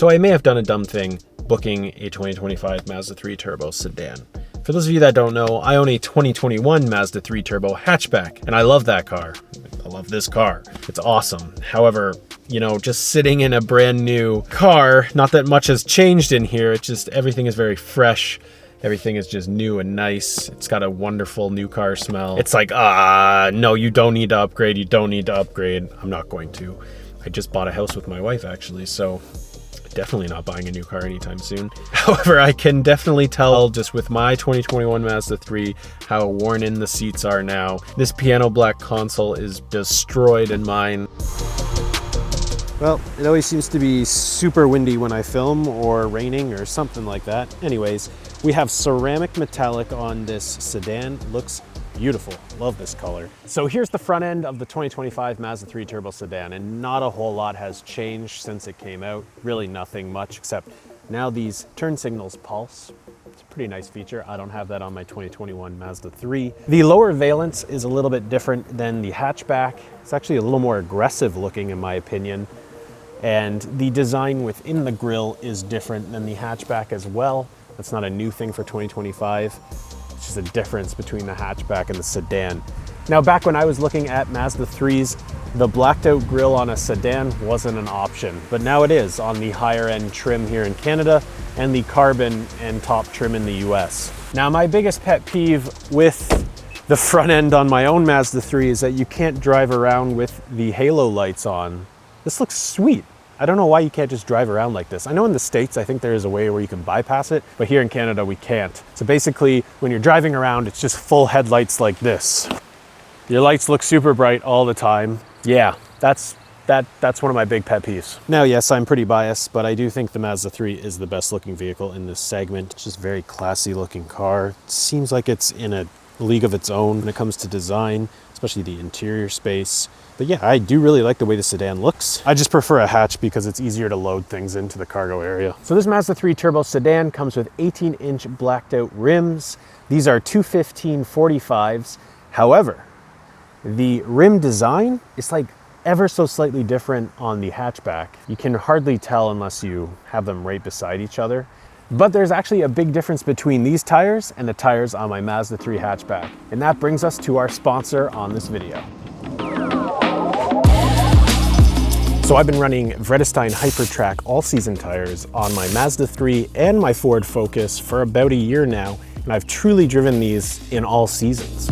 So I may have done a dumb thing booking a 2025 Mazda 3 Turbo sedan. For those of you that don't know, I own a 2021 Mazda 3 Turbo hatchback, and I love that car. I love this car. It's awesome. However, you know, just sitting in a brand new car, not that much has changed in here. It's just everything is very fresh. Everything is just new and nice. It's got a wonderful new car smell. It's like, no, you don't need to upgrade. You don't need to upgrade. I'm not going to. I just bought a house with my wife, actually, so definitely not buying a new car anytime soon. However, I can definitely tell just with my 2021 Mazda 3 how worn in the seats are now. This piano black console is destroyed in mine. Well, it always seems to be super windy when I film, or raining or something like that. Anyways, we have ceramic metallic on this sedan. Looks beautiful. Love this color. So here's the front end of the 2025 Mazda 3 Turbo sedan, and not a whole lot has changed since it came out. Really nothing much, except now these turn signals pulse. It's a pretty nice feature. I don't have that on my 2021 Mazda 3. The lower valence is a little bit different than the hatchback. It's actually a little more aggressive looking in my opinion. And the design within the grille is different than the hatchback as well. That's not a new thing for 2025. It's just a difference between the hatchback and the sedan. Now, back when I was looking at Mazda 3s, the blacked out grille on a sedan wasn't an option, but now it is on the higher end trim here in Canada and the carbon and top trim in the US. Now, my biggest pet peeve with the front end on my own Mazda 3 is that you can't drive around with the halo lights on. This looks sweet. I don't know why you can't just drive around like this. I know in the States, I think there is a way where you can bypass it, but here in Canada, we can't. So basically, when you're driving around, it's just full headlights like this. Your lights look super bright all the time. Yeah, that's one of my big pet peeves. Now, yes, I'm pretty biased, but I do think the Mazda 3 is the best looking vehicle in this segment. It's just a very classy looking car. It seems like it's in a league of its own when it comes to design, especially the interior space. But yeah, I do really like the way the sedan looks. I just prefer a hatch because it's easier to load things into the cargo area. So this Mazda 3 Turbo sedan comes with 18-inch blacked out rims. These are 215/45s. However, the rim design is like ever so slightly different on the hatchback. You can hardly tell unless you have them right beside each other. But there's actually a big difference between these tires and the tires on my Mazda 3 hatchback. And that brings us to our sponsor on this video. So I've been running Vredestein Hypertrack all-season tires on my Mazda 3 and my Ford Focus for about a year now, and I've truly driven these in all seasons.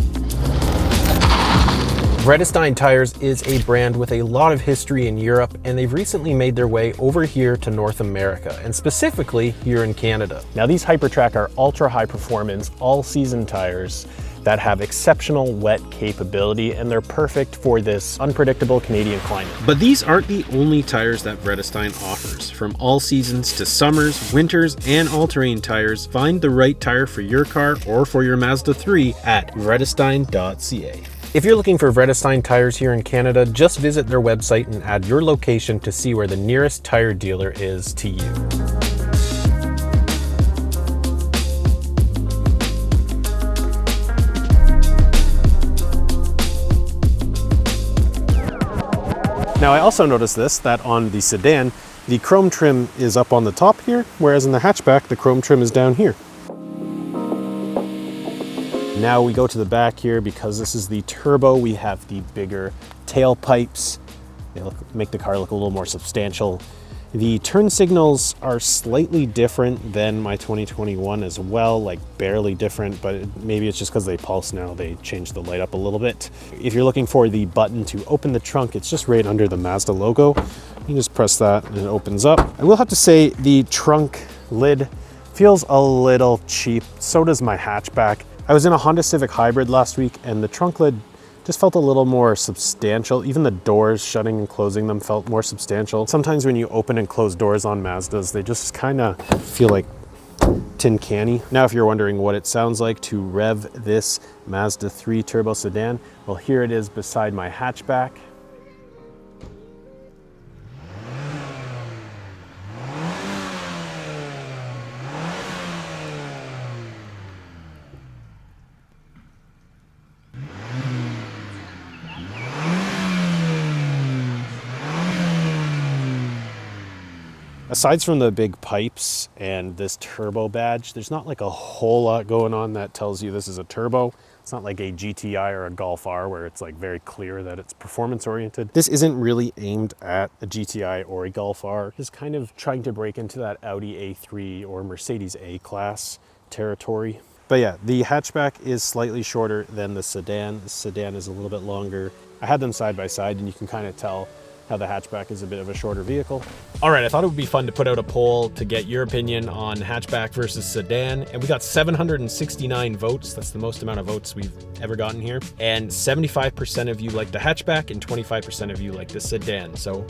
Vredestein Tires is a brand with a lot of history in Europe, and they've recently made their way over here to North America, and specifically here in Canada. Now, these Hypertrack are ultra high performance, all-season tires that have exceptional wet capability, and they're perfect for this unpredictable Canadian climate. But these aren't the only tires that Vredestein offers. From all seasons to summers, winters, and all-terrain tires, find the right tire for your car or for your Mazda 3 at vredestein.ca. If you're looking for Vredestein tires here in Canada, just visit their website and add your location to see where the nearest tire dealer is to you. Now, I also noticed that on the sedan, the chrome trim is up on the top here, whereas in the hatchback, the chrome trim is down here. Now we go to the back here. Because this is the turbo, we have the bigger tailpipes. They make the car look a little more substantial. The turn signals are slightly different than my 2021 as well, like barely different, but maybe it's just because they pulse now. They changed the light up a little bit. If you're looking for the button to open the trunk, it's just right under the Mazda logo. You just press that and it opens up. I will have to say the trunk lid feels a little cheap. So does my hatchback. I was in a Honda Civic Hybrid last week and the trunk lid just felt a little more substantial. Even the doors shutting and closing them felt more substantial. Sometimes when you open and close doors on Mazdas, they just kind of feel like tin canny. Now, if you're wondering what it sounds like to rev this Mazda 3 Turbo sedan, well, here it is beside my hatchback. Aside from the big pipes and this turbo badge, there's not like a whole lot going on that tells you this is a turbo. It's not like a GTI or a Golf R where it's like very clear that it's performance oriented. This isn't really aimed at a GTI or a Golf R. It's kind of trying to break into that Audi A3 or Mercedes A-Class territory. But yeah, the hatchback is slightly shorter than the sedan. The sedan is a little bit longer. I had them side by side and you can kind of tell how the hatchback is a bit of a shorter vehicle. All right, I thought it would be fun to put out a poll to get your opinion on hatchback versus sedan, and we got 769 votes. That's the most amount of votes we've ever gotten here. And 75% of you like the hatchback and 25% of you like the sedan. So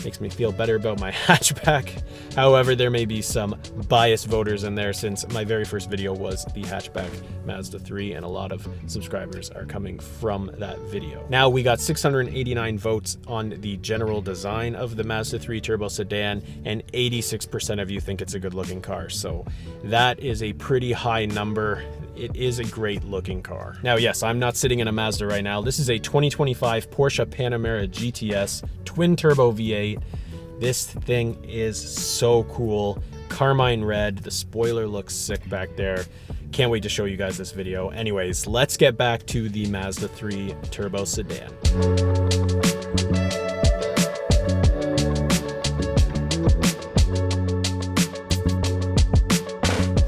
makes me feel better about my hatchback. However, there may be some biased voters in there since my very first video was the hatchback Mazda 3 and a lot of subscribers are coming from that video. Now we got 689 votes on the general design of the Mazda 3 turbo sedan and 86% of you think it's a good looking car. So that is a pretty high number. It is a great looking car. Now, yes, I'm not sitting in a Mazda right now. This is a 2025 Porsche Panamera GTS twin turbo V8. This thing is so cool. Carmine red, the spoiler looks sick back there. Can't wait to show you guys this video. Anyways, let's get back to the Mazda 3 turbo sedan.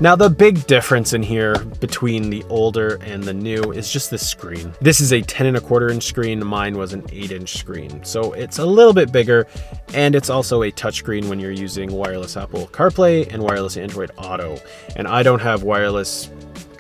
Now, the big difference in here between the older and the new is just the screen. This is a 10.25-inch screen. Mine was an 8-inch screen. So it's a little bit bigger, and it's also a touchscreen when you're using wireless Apple CarPlay and wireless Android Auto. And I don't have wireless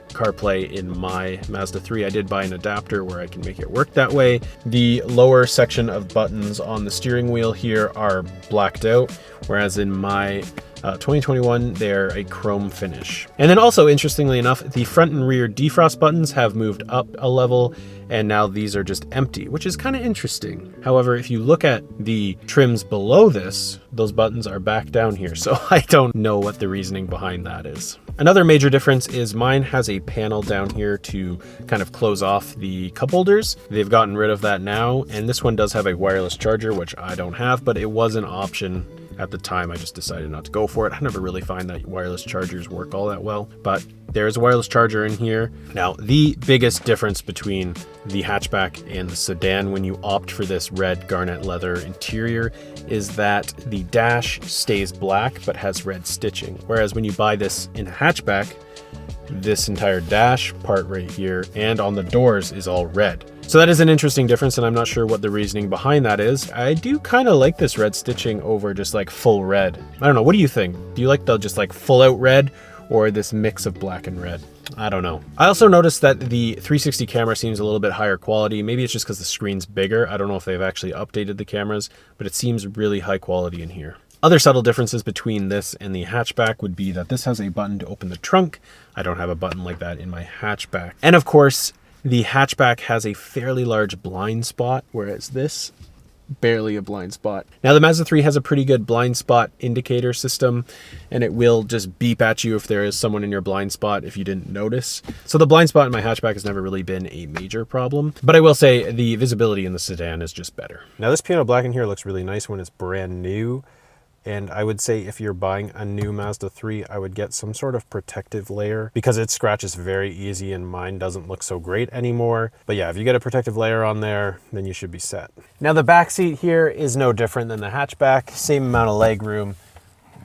CarPlay in my Mazda 3. I did buy an adapter where I can make it work that way. The lower section of buttons on the steering wheel here are blacked out, whereas in my 2021, they're a chrome finish. And then also, interestingly enough, the front and rear defrost buttons have moved up a level, and now these are just empty, which is kind of interesting. However, if you look at the trims below this, those buttons are back down here, so I don't know what the reasoning behind that is. Another major difference is mine has a panel down here to kind of close off the cup holders. They've gotten rid of that now, and this one does have a wireless charger, which I don't have, but it was an option at the time. I just decided not to go for it. I never really find that wireless chargers work all that well, but there's a wireless charger in here. Now, the biggest difference between the hatchback and the sedan when you opt for this red garnet leather interior is that the dash stays black but has red stitching. Whereas when you buy this in a hatchback, this entire dash part right here and on the doors is all red. So that is an interesting difference, and I'm not sure what the reasoning behind that is. I do kind of like this red stitching over just like full red. I don't know, what do you think? Do you like the just like full out red or this mix of black and red? I don't know. I also noticed that the 360 camera seems a little bit higher quality. Maybe it's just because the screen's bigger. I don't know if they've actually updated the cameras, but it seems really high quality in here. Other subtle differences between this and the hatchback would be that this has a button to open the trunk. I don't have a button like that in my hatchback. And of course, the hatchback has a fairly large blind spot, whereas this, barely a blind spot. Now, the Mazda 3 has a pretty good blind spot indicator system, and it will just beep at you if there is someone in your blind spot if you didn't notice. So the blind spot in my hatchback has never really been a major problem, but I will say the visibility in the sedan is just better. Now, this piano black in here looks really nice when it's brand new. And I would say if you're buying a new Mazda 3, I would get some sort of protective layer because it scratches very easy and mine doesn't look so great anymore. But yeah, if you get a protective layer on there, then you should be set. Now the back seat here is no different than the hatchback. Same amount of leg room.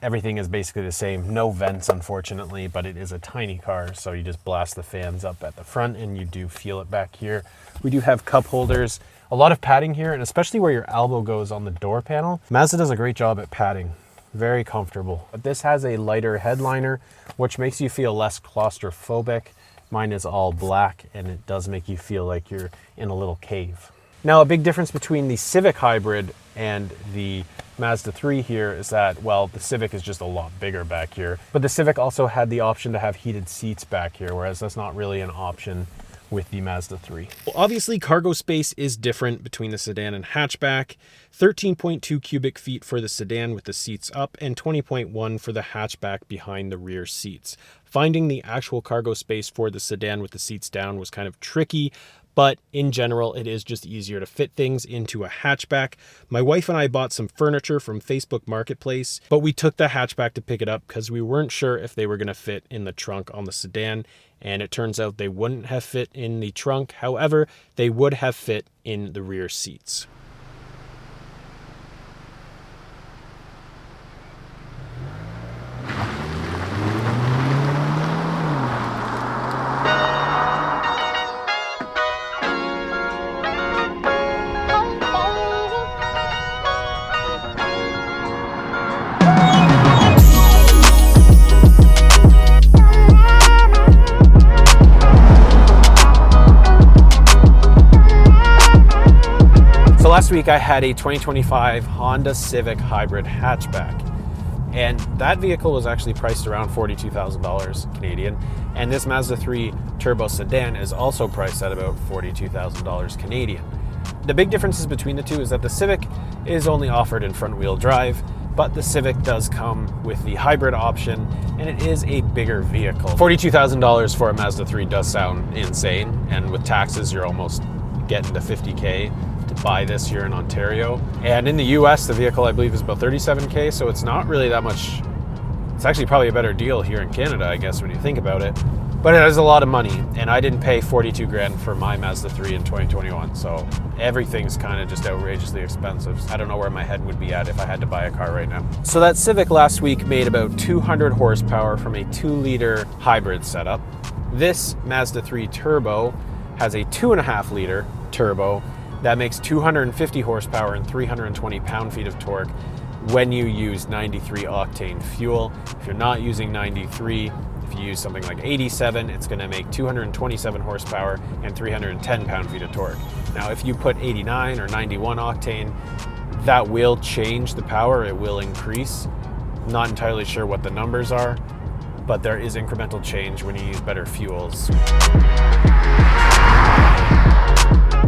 Everything is basically the same. No vents, unfortunately, but it is a tiny car. So you just blast the fans up at the front and you do feel it back here. We do have cup holders. A lot of padding here, and especially where your elbow goes on the door panel. Mazda does a great job at padding. Very comfortable. But this has a lighter headliner, which makes you feel less claustrophobic. Mine is all black, and it does make you feel like you're in a little cave. Now, a big difference between the Civic hybrid and the Mazda 3 here is that, well, the Civic is just a lot bigger back here, but the Civic also had the option to have heated seats back here, whereas that's not really an option with the Mazda 3. Well, obviously cargo space is different between the sedan and hatchback. 13.2 cubic feet for the sedan with the seats up and 20.1 for the hatchback behind the rear seats. Finding the actual cargo space for the sedan with the seats down was kind of tricky, but in general, it is just easier to fit things into a hatchback. My wife and I bought some furniture from Facebook Marketplace, but we took the hatchback to pick it up because we weren't sure if they were going to fit in the trunk on the sedan, and it turns out they wouldn't have fit in the trunk. However, they would have fit in the rear seats. Last week I had a 2025 Honda Civic hybrid hatchback, and that vehicle was actually priced around $42,000 Canadian, and this Mazda 3 turbo sedan is also priced at about $42,000 Canadian. The big differences between the two is that the Civic is only offered in front-wheel drive, but the Civic does come with the hybrid option, and it is a bigger vehicle. $42,000 for a Mazda 3 does sound insane, and with taxes you're almost getting to $50K to buy this here in Ontario. And in the US, the vehicle I believe is about $37K, so it's not really that much. It's actually probably a better deal here in Canada, I guess, when you think about it. But it is a lot of money, and I didn't pay 42 grand for my Mazda 3 in 2021, so everything's kind of just outrageously expensive. I don't know where my head would be at if I had to buy a car right now. So that Civic last week made about 200 horsepower from a 2-liter hybrid setup. This Mazda 3 turbo has a 2.5-liter turbo that makes 250 horsepower and 320 pound-feet of torque when you use 93 octane fuel. If you're not using 93, if you use something like 87, it's going to make 227 horsepower and 310 pound-feet of torque. Now, if you put 89 or 91 octane, that will change the power. It will increase. Not entirely sure what the numbers are, but there is incremental change when you use better fuels.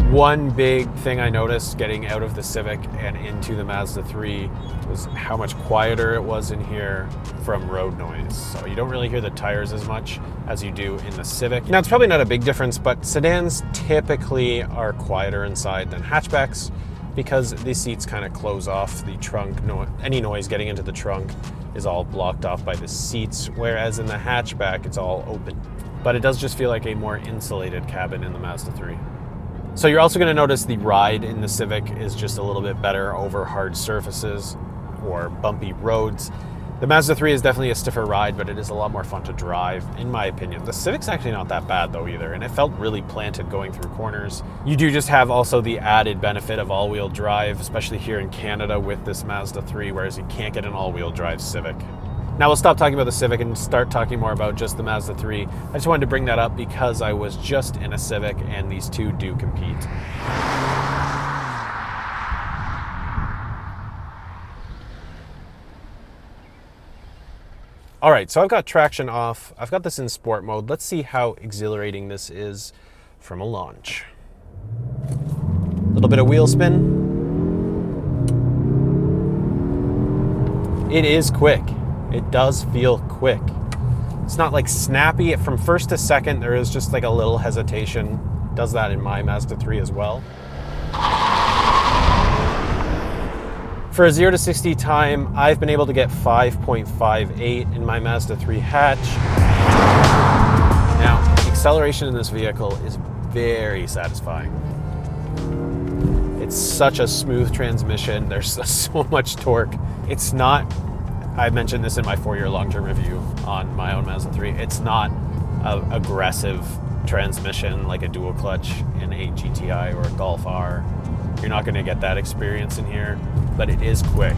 One big thing I noticed getting out of the Civic and into the Mazda 3 was how much quieter it was in here from road noise. So you don't really hear the tires as much as you do in the Civic. Now, it's probably not a big difference, but sedans typically are quieter inside than hatchbacks because the seats kind of close off the trunk. Any noise getting into the trunk is all blocked off by the seats, whereas in the hatchback, it's all open. But it does just feel like a more insulated cabin in the Mazda 3. So you're also going to notice the ride in the Civic is just a little bit better over hard surfaces or bumpy roads. The Mazda 3 is definitely a stiffer ride, but it is a lot more fun to drive, in my opinion. The Civic's actually not that bad though either, and it felt really planted going through corners. You do just have also the added benefit of all-wheel drive, especially here in Canada with this Mazda 3, whereas you can't get an all-wheel drive Civic. Now we'll stop talking about the Civic and start talking more about just the Mazda 3. I just wanted to bring that up because I was just in a Civic and these two do compete. All right, so I've got traction off. I've got this in sport mode. Let's see how exhilarating this is from a launch. A little bit of wheel spin. It is quick. It does feel quick. It's not like snappy. From first to second, there is just like a little hesitation. It does that in my Mazda 3 as well. For a 0 to 60 time, I've been able to get 5.58 in my Mazda 3 hatch. Now, acceleration in this vehicle is very satisfying. It's such a smooth transmission. There's so much torque. It's not, I mentioned this in my 4-year long-term review on my own Mazda 3, it's not an aggressive transmission like a dual clutch in a GTI or a Golf R. You're not going to get that experience in here, but it is quick.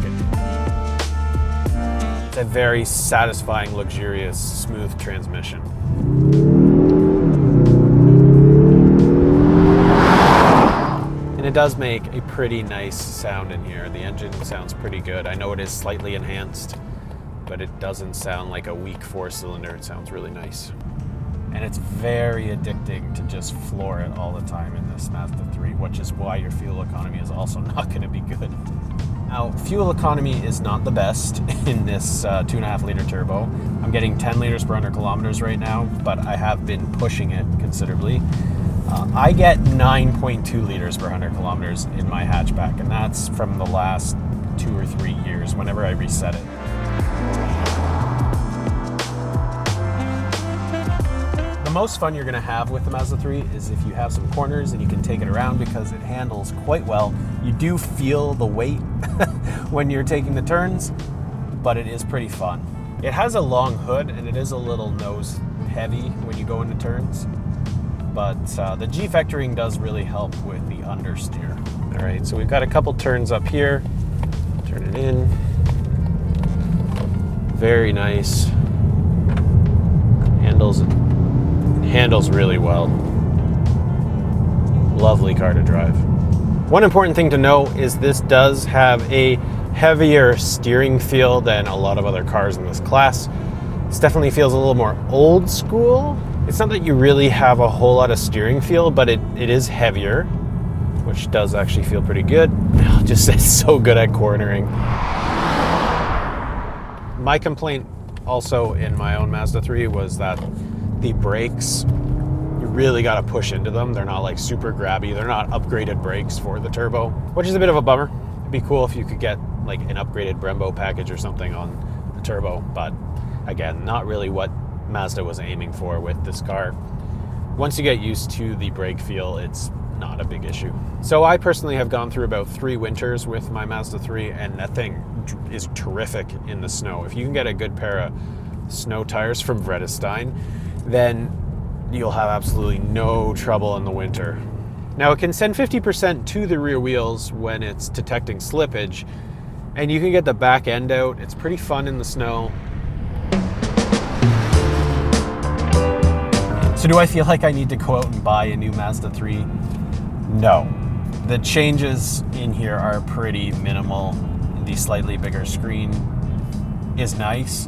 It's a very satisfying, luxurious, smooth transmission. And it does make a pretty nice sound in here. The engine sounds pretty good. I know it is slightly enhanced, but it doesn't sound like a weak 4-cylinder. It sounds really nice. And it's very addicting to just floor it all the time in this Mazda 3, which is why your fuel economy is also not going to be good. Now, fuel economy is not the best in this 2.5-liter turbo. I'm getting 10 liters per 100 kilometers right now, but I have been pushing it considerably. I get 9.2 liters per 100 kilometers in my hatchback, and that's from the last 2 or 3 years whenever I reset it. The most fun you're going to have with the Mazda 3 is if you have some corners and you can take it around, because it handles quite well. You do feel the weight when you're taking the turns, but it is pretty fun. It has a long hood and it is a little nose heavy when you go into turns, but the G-factoring does really help with the understeer. All right, so we've got a couple turns up here. Turn it in. Very nice. Handles really well. Lovely car to drive. One important thing to know is this does have a heavier steering feel than a lot of other cars in this class. This definitely feels a little more old school. It's not that you really have a whole lot of steering feel, but it is heavier, which does actually feel pretty good. Just it's so good at cornering. My complaint also in my own Mazda 3 was that the brakes, you really got to push into them. They're not like super grabby. They're not upgraded brakes for the turbo, which is a bit of a bummer. It'd be cool if you could get like an upgraded Brembo package or something on the turbo, but again, not really what Mazda was aiming for with this car. Once you get used to the brake feel, it's not a big issue. So I personally have gone through about 3 winters with my Mazda 3, and that thing is terrific in the snow. If you can get a good pair of snow tires from Vredestein, then you'll have absolutely no trouble in the winter. Now it can send 50% to the rear wheels when it's detecting slippage, and you can get the back end out. It's pretty fun in the snow. So do I feel like I need to go out and buy a new Mazda 3? No. The changes in here are pretty minimal. The slightly bigger screen is nice,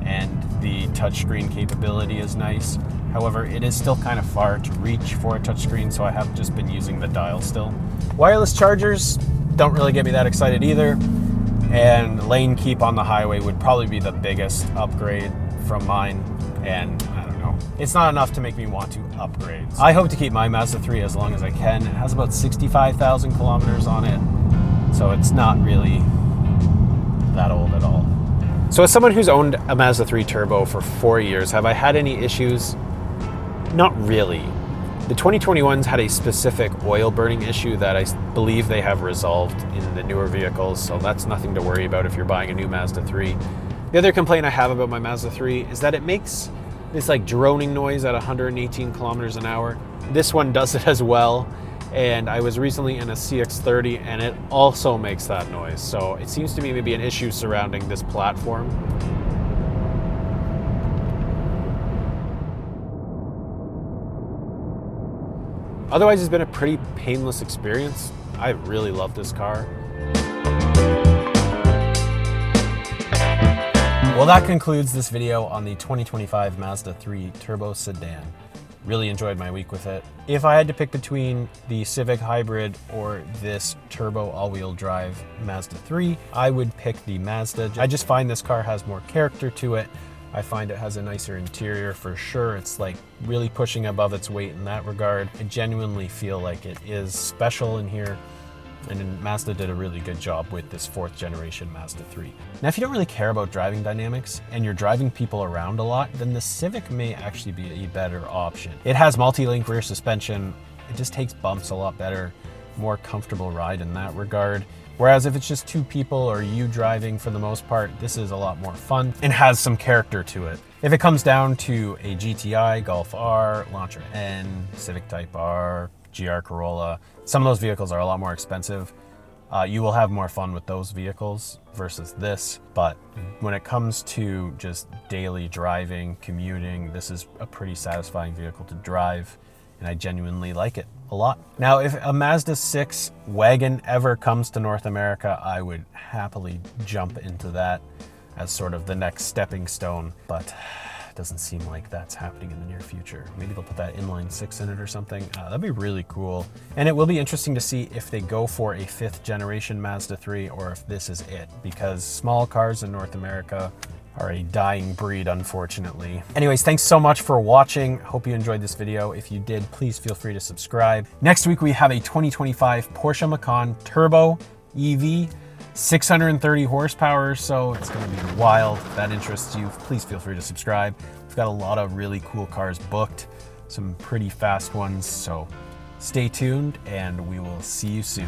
and the touchscreen capability is nice. However, it is still kind of far to reach for a touchscreen, so I have just been using the dial still. Wireless chargers don't really get me that excited either, and lane keep on the highway would probably be the biggest upgrade from mine, and I don't know. It's not enough to make me want to upgrade. I hope to keep my Mazda 3 as long as I can. It has about 65,000 kilometers on it, so it's not really that old at all. So as someone who's owned a Mazda 3 Turbo for 4 years, have I had any issues? Not really. The 2021s had a specific oil burning issue that I believe they have resolved in the newer vehicles, so that's nothing to worry about if you're buying a new Mazda 3. The other complaint I have about my Mazda 3 is that it makes this like droning noise at 118 kilometers an hour. This one does it as well, and I was recently in a CX-30 and it also makes that noise. So it seems to me to be an issue surrounding this platform. Otherwise, it's been a pretty painless experience. I really love this car. Well, that concludes this video on the 2025 Mazda 3 Turbo Sedan. Really enjoyed my week with it. If I had to pick between the Civic Hybrid or this turbo all-wheel drive Mazda 3, I would pick the Mazda. I just find this car has more character to it. I find it has a nicer interior for sure. It's like really pushing above its weight in that regard. I genuinely feel like it is special in here. And Mazda did a really good job with this 4th generation Mazda 3. Now, if you don't really care about driving dynamics and you're driving people around a lot, then the Civic may actually be a better option. It has multi-link rear suspension. It just takes bumps a lot better, more comfortable ride in that regard. Whereas if it's just 2 people or you driving for the most part, this is a lot more fun and has some character to it. If it comes down to a GTI, Golf R, Launcher N, Civic Type R, GR Corolla, some of those vehicles are a lot more expensive. You will have more fun with those vehicles versus this, but when it comes to just daily driving, commuting, this is a pretty satisfying vehicle to drive, and I genuinely like it a lot. Now, if a Mazda 6 wagon ever comes to North America, I would happily jump into that as sort of the next stepping stone, but it doesn't seem like that's happening in the near future. Maybe they'll put that inline 6 in it or something. That'd be really cool. And it will be interesting to see if they go for a 5th generation Mazda 3 or if this is it, because small cars in North America are a dying breed, unfortunately. Anyways, thanks so much for watching. Hope you enjoyed this video. If you did, please feel free to subscribe. Next week, we have a 2025 Porsche Macan Turbo EV, 630 horsepower, so it's gonna be wild. If that interests you, please feel free to subscribe. We've got a lot of really cool cars booked, some pretty fast ones, so stay tuned and we will see you soon.